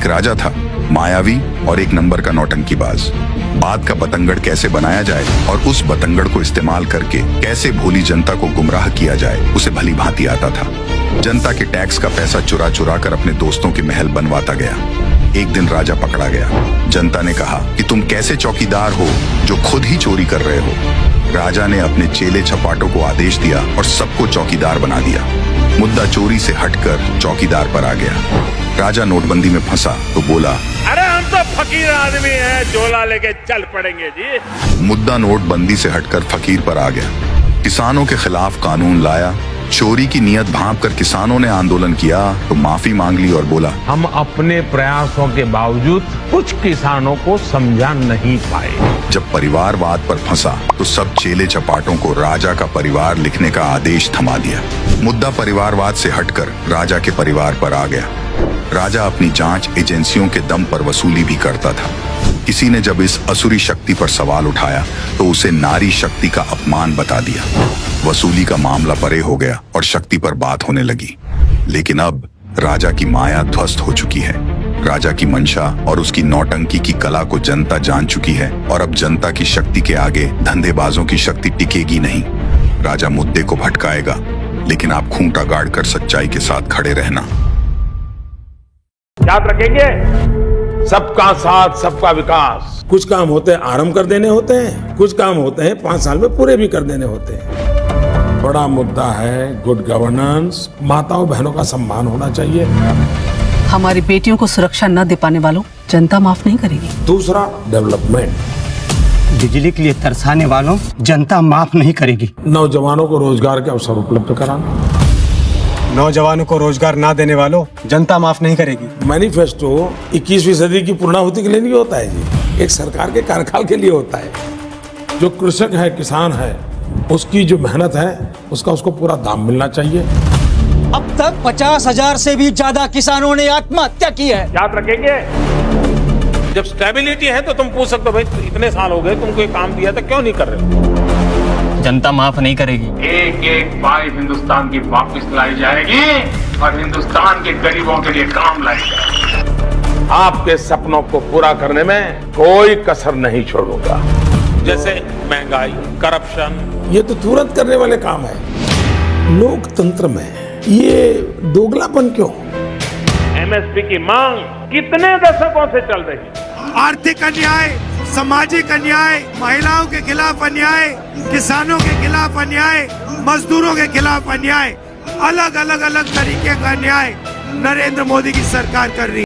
एक राजा था, मायावी और एक नंबर का नौटंकीबाज। बात का बतंगड़ कैसे बनाया जाए और उस बतंगड़ को इस्तेमाल करके कैसे भोली जनता को गुमराह किया जाए, उसे भली भांति आता था। जनता के टैक्स का पैसा चुरा चुरा कर अपने दोस्तों के महल बनवाता गया। एक दिन राजा पकड़ा गया। जनता ने कहा कि तुम कैसे चौकीदार हो जो खुद ही चोरी कर रहे हो। राजा ने अपने चेले छपाटों को आदेश दिया और सबको चौकीदार बना दिया। मुद्दा चोरी से हटकर चौकीदार पर आ गया। राजा नोटबंदी में फंसा तो बोला, अरे हम तो फकीर आदमी हैं, झोला लेके चल पड़ेंगे जी। मुद्दा नोटबंदी से हटकर फकीर पर आ गया। किसानों के खिलाफ कानून लाया। चोरी की नीयत भांप कर किसानों ने आंदोलन किया तो माफी मांग ली और बोला, हम अपने प्रयासों के बावजूद कुछ किसानों को समझा नहीं पाए। जब परिवारवाद पर फंसा तो सब चेले चपाटों को राजा का परिवार लिखने का आदेश थमा दिया। मुद्दा परिवारवाद से हटकर राजा के परिवार पर आ गया। राजा अपनी जांच एजेंसियों के दम पर वसूली भी करता था। किसी ने जब इस असुरी शक्ति पर सवाल उठाया तो उसे नारी शक्ति का अपमान बता दिया। वसूली का मामला परे हो गया और शक्ति पर बात होने लगी। लेकिन अब राजा की माया ध्वस्त हो चुकी है। राजा की मंशा और उसकी नौटंकी की कला को जनता जान चुकी है और अब जनता की शक्ति के आगे धंधेबाजों की शक्ति टिकेगी नहीं। राजा मुद्दे को भटकाएगा, लेकिन आप खूंटा गाड़ कर सच्चाई के साथ खड़े रहना। याद रखेंगे, सबका साथ सबका विकास। कुछ काम होते हैं आरंभ कर देने होते हैं, कुछ काम होते हैं 5 साल में पूरे भी कर देने होते हैं। बड़ा मुद्दा है गुड गवर्नेंस। माताओं बहनों का सम्मान होना चाहिए। हमारी बेटियों को सुरक्षा न दे पाने वालों जनता माफ नहीं करेगी। दूसरा डेवलपमेंट। बिजली के लिए तरसाने वालों जनता माफ नहीं करेगी। नौजवानों को रोजगार के अवसर उपलब्ध कराना। नौजवानों को रोजगार ना देने वालों जनता माफ नहीं करेगी। मैनिफेस्टो 21वीं सदी की पूर्णाहुति के लिए नहीं होता है जी, एक सरकार के कार्यकाल के लिए होता है। जो कृषक है, किसान है, उसकी जो मेहनत है उसको पूरा दाम मिलना चाहिए। अब तक 50,000 से भी ज्यादा किसानों ने आत्महत्या की है। याद रखेंगे, जब स्टेबिलिटी है तो तुम पूछ सकते हो, भाई इतने साल हो गए तुमको ये काम दिया था, क्यों नहीं कर रहे हो? जनता माफ नहीं करेगी। एक एक पाई हिंदुस्तान की वापस लाई जाएगी और हिंदुस्तान के गरीबों के लिए काम लाई जाएगी। आपके सपनों को पूरा करने में कोई कसर नहीं छोड़ूंगा। जैसे महंगाई, करप्शन, ये तो तुरंत करने वाले काम है। लोकतंत्र में ये दोगलापन क्यों? एमएसपी की मांग कितने दशकों से चल रही है। आर्थिक अन्याय, सामाजिक अन्याय, महिलाओं के खिलाफ अन्याय, किसानों के खिलाफ अन्याय, मजदूरों के खिलाफ अन्याय, अलग अलग तरीके का अन्याय नरेंद्र मोदी की सरकार कर रही है।